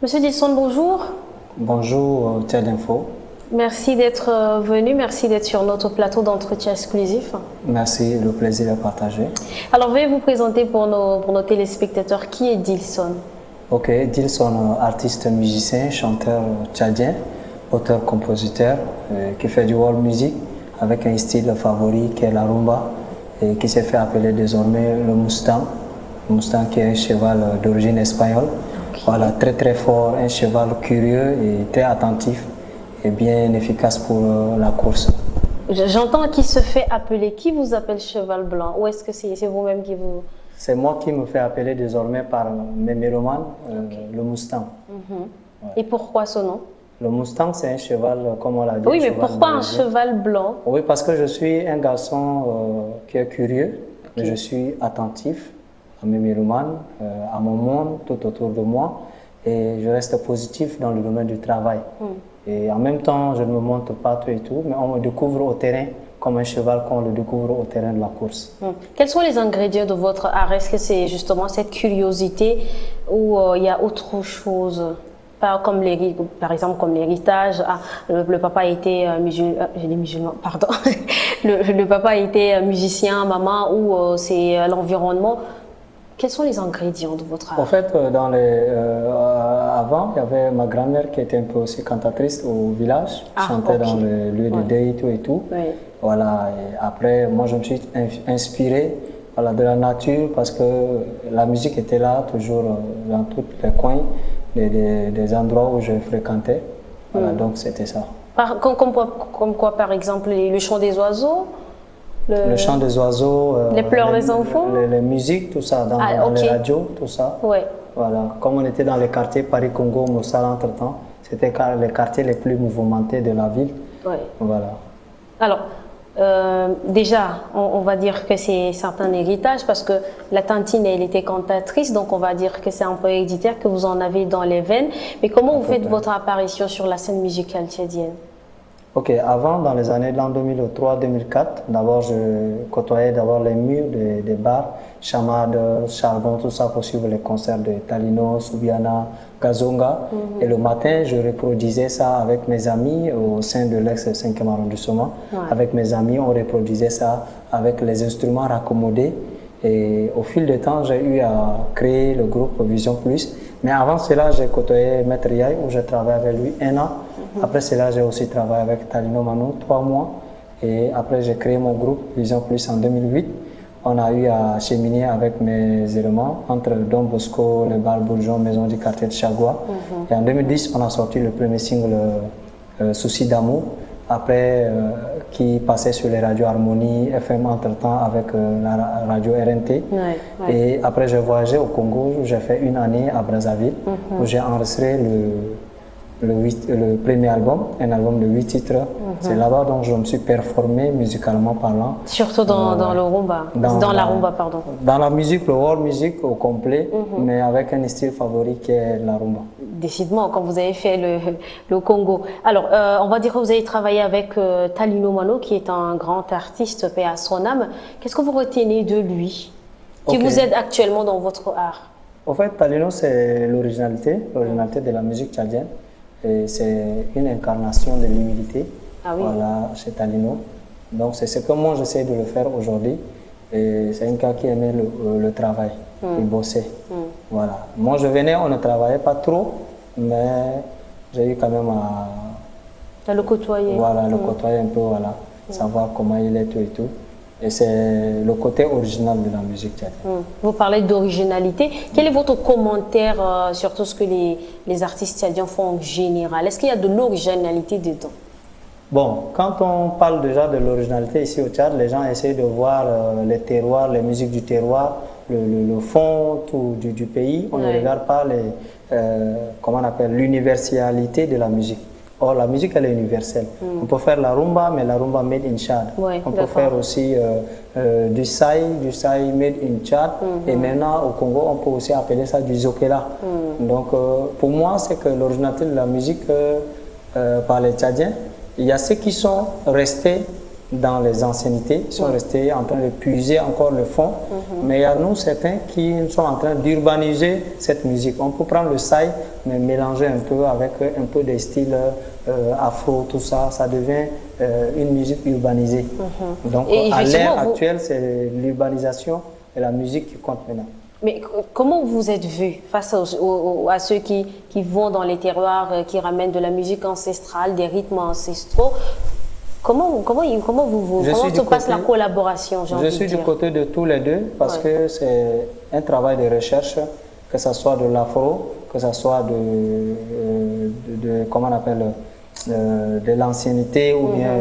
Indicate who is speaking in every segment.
Speaker 1: Monsieur Dilson, bonjour.
Speaker 2: Bonjour, Tchad Info.
Speaker 1: Merci d'être venu, merci d'être sur notre plateau d'entretien exclusif.
Speaker 2: Merci, le plaisir est partagé.
Speaker 1: Alors, veuillez vous présenter pour nos téléspectateurs. Qui est Dilson?
Speaker 2: Ok, Dilson, artiste musicien, chanteur tchadien, auteur-compositeur, qui fait du world music avec un style favori qui est la rumba et qui s'est fait appeler désormais le Mustang. Le Mustang qui est un cheval d'origine espagnole. Okay. Voilà, très fort, un cheval curieux et très attentif et bien efficace pour la course.
Speaker 1: J'entends qu'il se fait appeler. Qui vous appelle cheval blanc? Ou est-ce que c'est vous-même qui vous...
Speaker 2: C'est moi qui me fais appeler désormais par mes mélomanes, le Mustang.
Speaker 1: Ouais. Et pourquoi ce nom?
Speaker 2: Le Mustang, c'est un cheval, comme on l'a dit.
Speaker 1: Oui, mais pourquoi un cheval blanc?
Speaker 2: Oui, parce que je suis un garçon qui est curieux, mais je suis attentif à mes mélomanes, à mon monde, tout autour de moi, et je reste positif dans le domaine du travail. Et en même temps, je ne me monte pas tout et tout, mais on me découvre au terrain comme un cheval qu'on le découvre au terrain de la course.
Speaker 1: Quels sont les ingrédients de votre art? Est-ce que c'est justement cette curiosité ou il y a autre chose? Pas comme par exemple comme l'héritage. Le papa était musulman, pardon. le papa était musicien, maman, ou c'est l'environnement. Quels sont les ingrédients de votre art?
Speaker 2: En fait, avant, il y avait ma grand-mère qui était un peu aussi cantatrice au village, chantait dans le lieu de deuil et tout. Oui. Voilà, et après, moi, je me suis inspiré de la nature parce que la musique était là, toujours dans tous les coins des endroits où je fréquentais. Voilà, donc c'était ça.
Speaker 1: Comme quoi, par exemple, le chant des oiseaux?
Speaker 2: Le chant des oiseaux,
Speaker 1: les pleurs des enfants,
Speaker 2: les musiques, tout ça, dans les radios, tout ça.
Speaker 1: Ouais.
Speaker 2: Voilà. Comme on était dans les quartiers Paris-Congo, Mossala, entre-temps, c'était les quartiers les plus mouvementés de la ville.
Speaker 1: Ouais.
Speaker 2: Voilà.
Speaker 1: Alors, déjà, on va dire que c'est certain héritage parce que la tantine, elle était cantatrice, donc on va dire que c'est un peu héréditaire, que vous en avez dans les veines. Mais comment vous faites votre apparition sur la scène musicale tchadienne?
Speaker 2: Ok, avant, dans les années 2003-2004, d'abord je côtoyais les murs des bars, Chamade, Charbon, tout ça pour suivre les concerts de Talino, Soubiana, Gazonga. Et le matin, je reproduisais ça avec mes amis au sein de l'ex-5e arrondissement. Ouais. Avec mes amis, on reproduisait ça avec les instruments raccommodés. Et au fil du temps, j'ai eu à créer le groupe Vision Plus. Mais avant cela, j'ai côtoyé Maître Yaï, où j'ai travaillé avec lui 1 an. Après cela, j'ai aussi travaillé avec Talino Mano 3 mois. Et après, j'ai créé mon groupe Vision Plus en 2008. On a eu à cheminer avec mes éléments entre Don Bosco, le bar Bourgeon, Maison du quartier de Chagua. Et en 2010, on a sorti le premier single Souci d'amour. Après, qui passait sur les radios Harmonie, FM entre-temps avec la radio RNT. Et après, j'ai voyagé au Congo, j'ai fait 1 année à Brazzaville, où j'ai enregistré le premier album, un album de 8 titres. C'est là-bas dont je me suis performé musicalement parlant.
Speaker 1: Surtout dans le rumba, dans la rumba, pardon.
Speaker 2: Dans la musique, le world music au complet, mais avec un style favori qui est la rumba.
Speaker 1: Décidément, quand vous avez fait le Congo. Alors, on va dire que vous avez travaillé avec Talino Mano, qui est un grand artiste, paix à son âme. Qu'est-ce que vous retenez de lui, qui vous aide actuellement dans votre art?
Speaker 2: En fait, Talino, c'est l'originalité de la musique tchadienne. C'est une incarnation de l'humilité, voilà, chez Talino. Donc c'est ce que moi j'essaie de le faire aujourd'hui. Et c'est un gars qui aimait le travail, il bossait. Voilà. Moi je venais, on ne travaillait pas trop, mais j'ai eu quand même à
Speaker 1: le côtoyer.
Speaker 2: Voilà, le côtoyer un peu, voilà, savoir comment il est tout et tout. Et c'est le côté original de la musique tchadienne.
Speaker 1: Vous parlez d'originalité. Quel est votre commentaire sur tout ce que les artistes tchadiens font en général? Est-ce qu'il y a de l'originalité dedans?
Speaker 2: Bon, quand on parle déjà de l'originalité ici au Tchad, les gens essayent de voir les terroirs, les musiques du terroir, le fond du pays. On ne regarde pas comment on appelle, l'universalité de la musique. Or, la musique, elle est universelle. On peut faire la rumba, mais la rumba made in Tchad. On peut faire aussi du saï made in Tchad. Et maintenant, au Congo, on peut aussi appeler ça du zokela. Donc, pour moi, c'est que l'originalité de la musique par les Tchadiens, il y a ceux qui sont restés dans les anciennités, sont restés en train de puiser encore le fond. Mais il y a nous, certains, qui sont en train d'urbaniser cette musique. On peut prendre le saï, mais mélanger un peu avec un peu des styles afro, tout ça, ça devient une musique urbanisée. Donc,
Speaker 1: Et
Speaker 2: à l'ère
Speaker 1: effectivement,
Speaker 2: actuelle, c'est l'urbanisation et la musique qui compte maintenant.
Speaker 1: mais comment vous êtes vu face à ceux qui vont dans les terroirs, qui ramènent de la musique ancestrale, des rythmes ancestraux? Comment se passe la collaboration, j'ai envie
Speaker 2: Je
Speaker 1: de
Speaker 2: suis du
Speaker 1: dire?
Speaker 2: côté de tous les deux parce que c'est un travail de recherche, que ce soit de l'afro, que ce soit comment on appelle, de l'ancienneté ou bien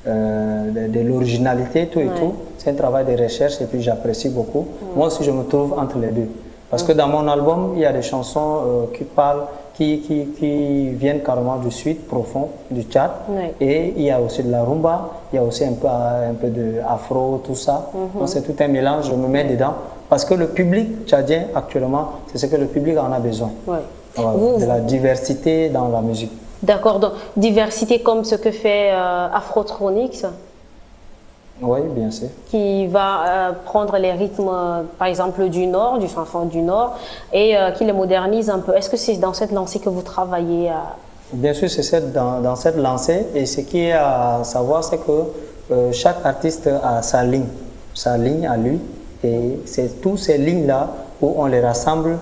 Speaker 2: de l'originalité, tout et tout. C'est un travail de recherche et puis j'apprécie beaucoup. Moi aussi, je me trouve entre les deux. Parce que dans mon album, il y a des chansons qui parlent, qui viennent carrément du sud profond, du Tchad. Et il y a aussi de la rumba, il y a aussi un peu de afro, tout ça. Donc c'est tout un mélange, je me mets dedans. Parce que le public tchadien, actuellement, c'est ce que le public en a besoin. Voilà, de la diversité dans la musique.
Speaker 1: D'accord, donc diversité comme ce que fait Afrotronics.
Speaker 2: Oui, bien sûr.
Speaker 1: Qui va prendre les rythmes, par exemple, du Nord, du chanson du Nord, et qui les modernise un peu. Est-ce que c'est dans cette lancée que vous travaillez
Speaker 2: Bien sûr, c'est dans cette lancée. Et ce qui est à savoir, c'est que chaque artiste a sa ligne à lui. Et c'est toutes ces lignes-là où on les rassemble,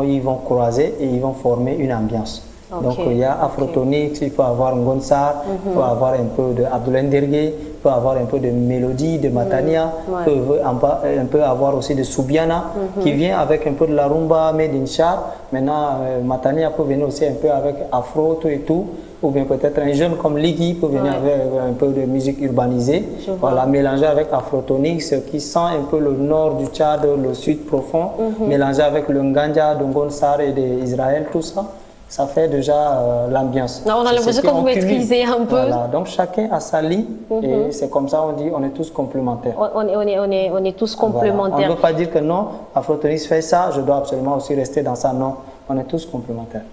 Speaker 2: ils vont croiser et ils vont former une ambiance. Donc il y a Afrotronics, il peut avoir Ngonsar, il peut avoir un peu de Abdoulaye Ndergué, il peut avoir un peu de mélodie, de Matania, il peut un peu avoir aussi de Soubiana qui vient avec un peu de la rumba, made in Char. Maintenant, Matania peut venir aussi un peu avec Afro, tout et tout. Ou bien peut-être un jeune comme Ligui peut venir avec un peu de musique urbanisée. Voilà, mélanger avec Afrotronics qui sent un peu le nord du Tchad, le sud profond, mélanger avec le Nganja, de Ngonsar et d'Israël, tout ça. Ça fait déjà l'ambiance.
Speaker 1: On a l'impression que vous maîtrisez un peu.
Speaker 2: Voilà, donc chacun a sa ligne et c'est comme ça on dit on est tous complémentaires.
Speaker 1: On est tous complémentaires.
Speaker 2: Voilà. On ne veut pas dire que non, Afrotronics fait ça, je dois absolument aussi rester dans ça. Non, on est tous complémentaires.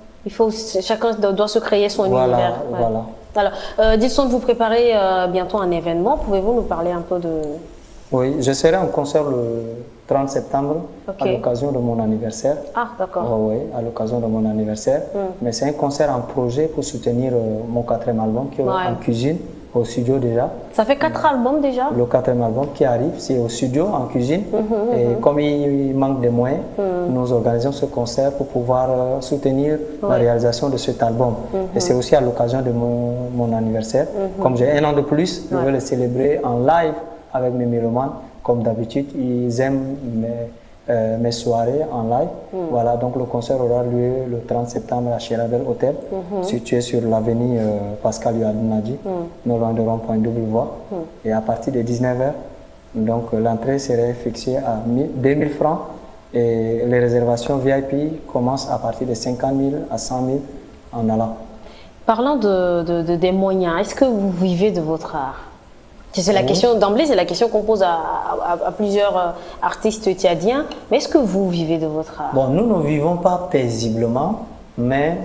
Speaker 1: Chacun doit se créer son univers.
Speaker 2: Voilà.
Speaker 1: Alors, Dilson, vous préparez bientôt un événement. Pouvez-vous nous parler un peu de...
Speaker 2: Oui, je serai en concert le 30 septembre à l'occasion de mon anniversaire.
Speaker 1: Ah, d'accord.
Speaker 2: Oui, à l'occasion de mon anniversaire. Mais c'est un concert en projet pour soutenir mon 4e album qui est en cuisine, au studio déjà.
Speaker 1: Ça fait 4 albums déjà?
Speaker 2: Le 4e album qui arrive, c'est au studio, en cuisine. Et comme il manque de moyens, nous organisons ce concert pour pouvoir soutenir la réalisation de cet album. Et c'est aussi à l'occasion de mon anniversaire. Comme j'ai 1 an de plus, je vais le célébrer en live avec mes mélomanes. Comme d'habitude, ils aiment mes soirées en live. Voilà, donc le concert aura lieu le 30 septembre à Cherabel Hotel, situé sur l'avenue Pascal Yoadunadi, non loin de rond-point double voie. Et à partir de 19h, donc l'entrée serait fixée à 2000 francs et les réservations VIP commencent à partir de 50 000 à 100 000 en allant.
Speaker 1: Parlant des moyens, est-ce que vous vivez de votre art? C'est la question d'emblée, c'est la question qu'on pose à plusieurs artistes tchadiens. Mais est-ce que vous vivez de votre art?
Speaker 2: Bon, nous ne vivons pas paisiblement, mais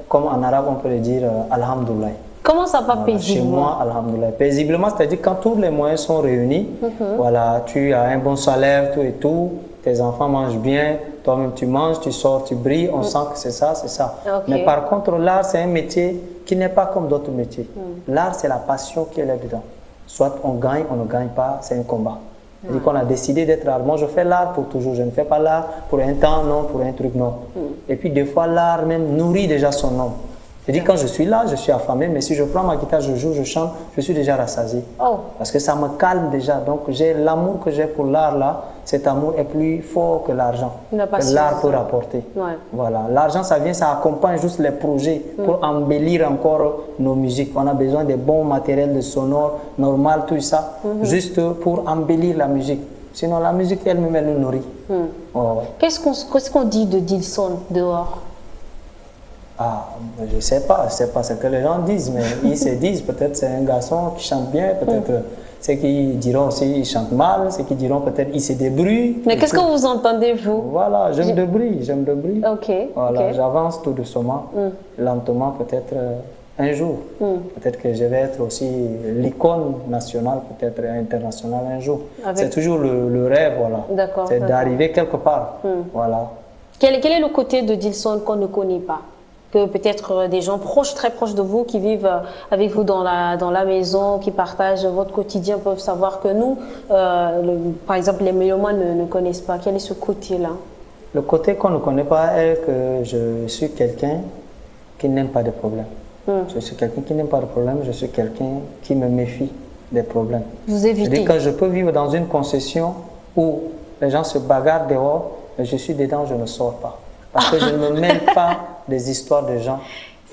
Speaker 2: comme en arabe on peut le dire, alhamdoulilah.
Speaker 1: Comment ça va paisiblement?
Speaker 2: Chez moi, alhamdoulilah. Paisiblement, c'est-à-dire quand tous les moyens sont réunis, voilà, tu as un bon salaire, tout et tout, tes enfants mangent bien, toi-même tu manges, tu sors, tu brilles, on sent que c'est ça, c'est ça. Mais par contre, l'art, c'est un métier qui n'est pas comme d'autres métiers. L'art, c'est la passion qui est là-dedans. Soit on gagne, on ne gagne pas, c'est un combat. C'est-à-dire qu'on a décidé d'être art. Moi, je fais l'art pour toujours. Je ne fais pas l'art pour un temps, non, pour un truc, non. Et puis, des fois, l'art même nourrit déjà son homme. C'est-à-dire, quand je suis là, je suis affamé, mais si je prends ma guitare, je joue, je chante, je suis déjà rassasié. Parce que ça me calme déjà. Donc, j'ai l'amour que j'ai pour l'art là. Cet amour est plus fort que l'argent. Que l'art peut rapporter. Voilà. L'argent, ça vient, ça accompagne juste les projets pour embellir encore nos musiques. On a besoin de bons matériels de sonore, normal, tout ça, juste pour embellir la musique. Sinon, la musique elle-même, elle nous nourrit.
Speaker 1: Qu'est-ce qu'on dit de Dilson dehors?
Speaker 2: Ah, je ne sais pas ce que les gens disent, mais ils se disent, peut-être c'est un garçon qui chante bien, peut-être ceux qui diront aussi il chante mal, ceux qui diront peut-être il se débrouille.
Speaker 1: Mais qu'est-ce que vous entendez, vous?
Speaker 2: Voilà, je me débrouille. Voilà,
Speaker 1: Ok.
Speaker 2: j'avance tout doucement, lentement peut-être. un jour. Peut-être que je vais être aussi l'icône nationale, peut-être internationale un jour. C'est toujours le rêve, voilà.
Speaker 1: D'accord.
Speaker 2: C'est d'arriver quelque part. Voilà.
Speaker 1: Quel est le côté de Dilson qu'on ne connaît pas? Que peut-être des gens proches, très proches de vous, qui vivent avec vous dans la maison, qui partagent votre quotidien, peuvent savoir que nous, par exemple, les mélomanes ne connaissent pas. Quel est ce côté-là?
Speaker 2: Le côté qu'on ne connaît pas est que je suis quelqu'un qui n'aime pas de problèmes. Je suis quelqu'un qui n'aime pas de problèmes, je suis quelqu'un qui me méfie des problèmes.
Speaker 1: Vous évitez?
Speaker 2: C'est-à-dire que je peux vivre dans une concession où les gens se bagarrent dehors, mais je suis dedans, je ne sors pas. Parce que je ne me mêle pas des histoires de gens.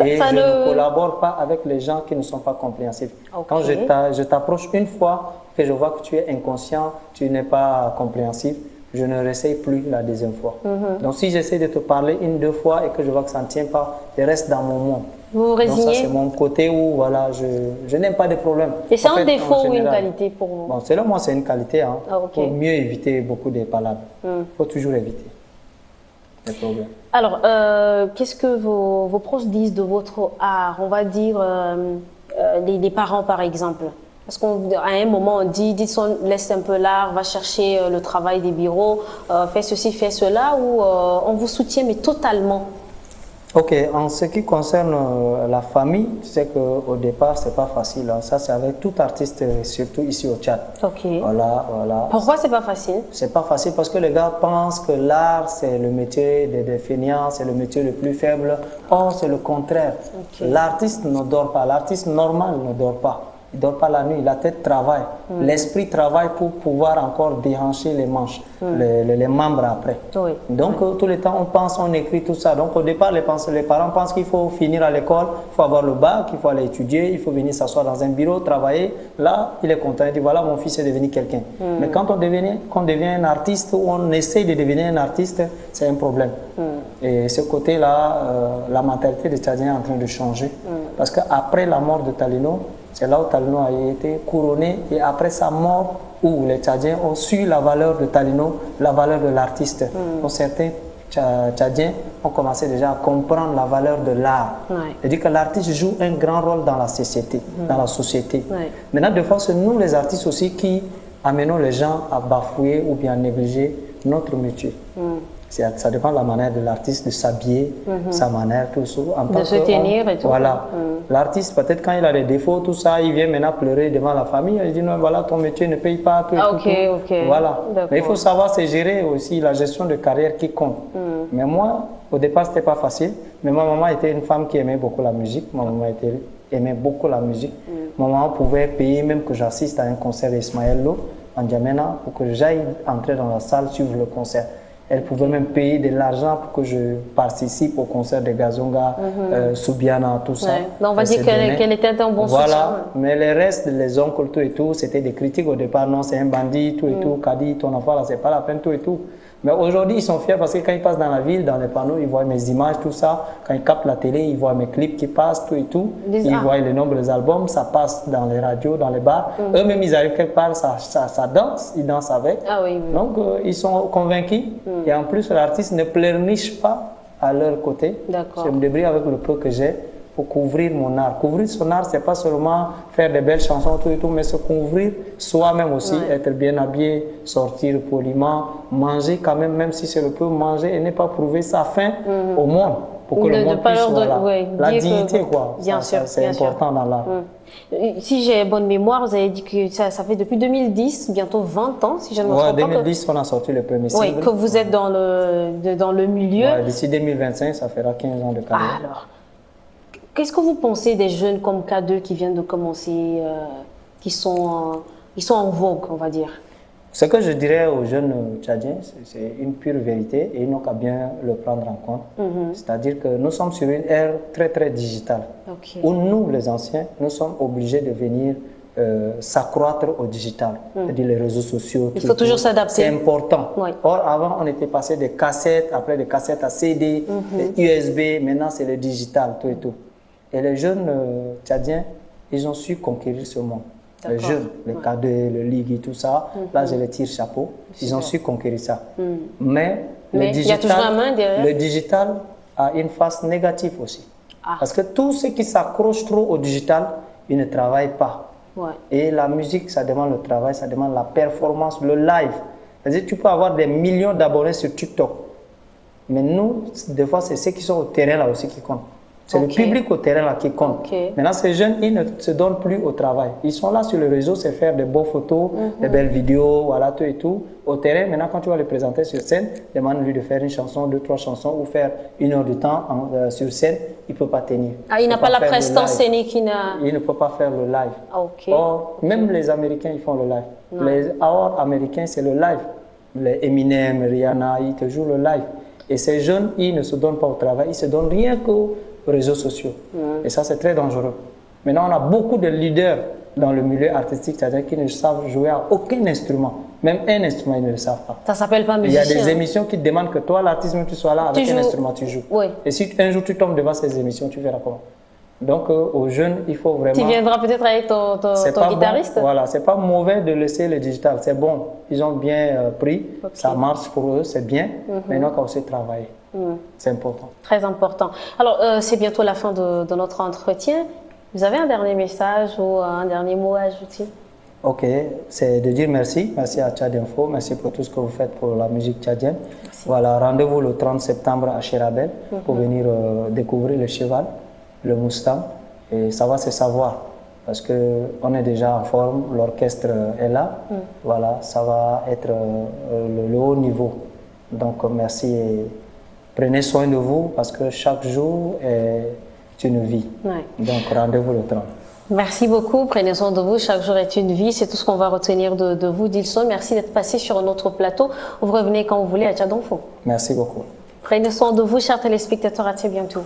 Speaker 2: Et je ne collabore pas avec les gens qui ne sont pas compréhensifs.
Speaker 1: Okay.
Speaker 2: Quand je t'approche une fois, que je vois que tu es inconscient, tu n'es pas compréhensif, je ne réessaye plus la deuxième fois. Donc si j'essaie de te parler une, deux fois et que je vois que ça ne tient pas, je reste dans mon monde.
Speaker 1: Vous vous résignez?
Speaker 2: Donc ça c'est mon côté où voilà, je n'aime pas de problèmes.
Speaker 1: Et c'est un défaut ou une qualité pour vous?
Speaker 2: Bon, selon moi c'est une qualité. Hein.
Speaker 1: Okay.
Speaker 2: Pour mieux éviter beaucoup de palabres. Il faut toujours éviter les problèmes.
Speaker 1: Alors, qu'est-ce que vos proches disent de votre art? On va dire les parents par exemple. Parce qu'à un moment, on dit, laisse un peu l'art, va chercher le travail des bureaux, fais ceci, fais cela, ou on vous soutient, mais totalement?
Speaker 2: Ok, en ce qui concerne la famille, tu sais qu'au départ, c'est pas facile. Hein. Ça, c'est avec tout artiste, surtout ici au Tchad.
Speaker 1: Ok.
Speaker 2: Voilà, voilà.
Speaker 1: Pourquoi c'est pas facile? C'est
Speaker 2: pas facile parce que les gars pensent que l'art, c'est le métier des fainéants, c'est le métier le plus faible. Or, c'est le contraire. Okay. L'artiste ne dort pas. L'artiste normal ne dort pas. Il ne dort pas la nuit, la tête travaille. L'esprit travaille pour pouvoir encore déhancher les manches, les membres après.
Speaker 1: Oui.
Speaker 2: Donc, tout le temps, on pense, on écrit tout ça. Donc, au départ, les parents pensent qu'il faut finir à l'école, il faut avoir le bac, il faut aller étudier, il faut venir s'asseoir dans un bureau, travailler. Là, il est content, il dit, voilà, mon fils est devenu quelqu'un. Mais quand on devient un artiste ou on essaie de devenir un artiste, c'est un problème. Et ce côté-là, la mentalité des Tchadiens est en train de changer. Parce qu'après la mort de Talino, c'est là où Talino a été couronné et après sa mort, où les Tchadiens ont su la valeur de Talino, la valeur de l'artiste. Donc certains Tchadiens ont commencé déjà à comprendre la valeur de l'art. C'est-à-dire que l'artiste joue un grand rôle dans la société. Maintenant, des fois, c'est nous les artistes aussi qui amenons les gens à bafouer ou bien négliger notre métier. Ça dépend de la manière de l'artiste de s'habiller, sa manière, tout ça.
Speaker 1: De se tenir et tout.
Speaker 2: Voilà. L'artiste, peut-être quand il a des défauts, tout ça, il vient maintenant pleurer devant la famille. Il dit non, voilà, ton métier ne paye pas. Tout,
Speaker 1: ok.
Speaker 2: Voilà. Mais il faut savoir se gérer aussi la gestion de carrière qui compte. Mais moi, au départ, c'était pas facile. Mais ma maman était une femme qui aimait beaucoup la musique. Ma maman aimait beaucoup la musique. Ma maman pouvait payer même que j'assiste à un concert d'Ismaël Lo en Djamena pour que j'aille entrer dans la salle suivre le concert. Elle pouvait même payer de l'argent pour que je participe au concert de Gazonga, Soubiana, tout ça.
Speaker 1: Donc on va dire qu'elle était un bon soutien.
Speaker 2: Voilà, mais les restes, les oncles, tout et tout, c'était des critiques au départ. Non, c'est un bandit, tout et tout. Kadi, ton enfant là, c'est pas la peine, tout et tout. Mais aujourd'hui, ils sont fiers parce que quand ils passent dans la ville, dans les panneaux, ils voient mes images, tout ça. Quand ils captent la télé, ils voient mes clips qui passent, tout et tout. Ils voient le nombre des albums, ça passe dans les radios, dans les bars. Eux-mêmes, ils arrivent quelque part, ça danse, ils dansent avec. Donc, ils sont convaincus. Et en plus, l'artiste ne pleurniche pas à leur côté. Je me débrouille avec le peu que j'ai pour couvrir mon art. Couvrir son art, c'est pas seulement faire des belles chansons, tout et tout, mais se couvrir soi-même aussi, être bien habillé, sortir poliment, manger quand même si c'est le peu, manger et ne pas prouver sa faim au monde. Pour que le monde puisse voir la dignité, quoi. C'est important dans l'art.
Speaker 1: Si j'ai bonne mémoire, vous avez dit que ça fait depuis 2010, bientôt 20 ans, si je ne me trompe pas.
Speaker 2: 2010, on a sorti le premier single.
Speaker 1: Oui, que vous êtes dans le milieu.
Speaker 2: D'ici 2025, ça fera 15 ans de carrière.
Speaker 1: Alors, qu'est-ce que vous pensez des jeunes comme K2 qui viennent de commencer, qui sont en vogue, on va dire?
Speaker 2: Ce que je dirais aux jeunes Tchadiens, c'est une pure vérité et ils n'ont qu'à bien le prendre en compte. C'est-à-dire que nous sommes sur une ère très très digitale, où nous, les anciens, nous sommes obligés de venir s'accroître au digital, c'est-à-dire les réseaux sociaux.
Speaker 1: Il faut toujours s'adapter.
Speaker 2: C'est important. Or, avant, on était passé des cassettes, après des cassettes à CD, des USB, maintenant c'est le digital, tout et tout. Et les jeunes Tchadiens, ils ont su conquérir ce monde. Les jeunes, les K2, le Ligue et tout ça, là je les tire chapeau, ils ont su conquérir ça. Mais
Speaker 1: il y a toujours la main derrière.
Speaker 2: Le digital a une face négative aussi.
Speaker 1: Ah.
Speaker 2: Parce que tous ceux qui s'accrochent trop au digital, ils ne travaillent pas.
Speaker 1: Ouais.
Speaker 2: Et la musique, ça demande le travail, ça demande la performance, le live. C'est-à-dire tu peux avoir des millions d'abonnés sur TikTok. Mais nous, des fois, c'est ceux qui sont au terrain là aussi qui comptent. C'est le public au terrain là qui compte. Maintenant, ces jeunes, ils ne se donnent plus au travail. Ils sont là sur le réseau, c'est faire des beaux photos, des belles vidéos, voilà, tout et tout. Au terrain, maintenant, quand tu vas les présenter sur scène, demande-lui de faire une chanson, 2, 3 chansons ou faire 1 heure de temps sur scène, il ne peut pas tenir.
Speaker 1: Ah, il n'a pas la prestance scénique.
Speaker 2: Il ne peut pas faire le live. Or, même les Américains, ils font le live. Les awards américains, c'est le live. Les Eminem, Rihanna, ils te jouent le live. Et ces jeunes, ils ne se donnent pas au travail, ils se donnent rien qu'aux réseaux sociaux. Et ça, c'est très dangereux. Maintenant, on a beaucoup de leaders dans le milieu artistique, c'est-à-dire qu'ils ne savent jouer à aucun instrument. Même un instrument, ils ne le savent pas.
Speaker 1: Ça s'appelle pas musicien.
Speaker 2: Il y a des émissions qui te demandent que toi, l'artiste, tu sois là avec un instrument, tu joues.
Speaker 1: Oui.
Speaker 2: Et si un jour tu tombes devant ces émissions, tu verras comment. Donc, aux jeunes, il faut vraiment...
Speaker 1: Tu viendras peut-être avec ton guitariste.
Speaker 2: Bon, voilà, c'est pas mauvais de laisser le digital, c'est bon. Ils ont bien pris, ça marche pour eux, c'est bien. Maintenant, quand on sait travailler, c'est important.
Speaker 1: Très important. Alors, c'est bientôt la fin de notre entretien. Vous avez un dernier message ou un dernier mot à ajouter?
Speaker 2: Ok, c'est de dire merci. Merci à Tchad Info, merci pour tout ce que vous faites pour la musique tchadienne. Merci. Voilà, rendez-vous le 30 septembre à Cherabel pour venir découvrir le cheval, le Mustang, et ça va se savoir parce qu'on est déjà en forme, l'orchestre est là, voilà, ça va être le haut niveau. Donc merci et prenez soin de vous parce que chaque jour est une vie. Donc rendez-vous le 30.
Speaker 1: Merci beaucoup, prenez soin de vous, chaque jour est une vie, c'est tout ce qu'on va retenir de vous, Dilson. Merci d'être passé sur notre plateau, vous revenez quand vous voulez à Tchad Info.
Speaker 2: Merci beaucoup.
Speaker 1: Prenez soin de vous, chers téléspectateurs, à très bientôt.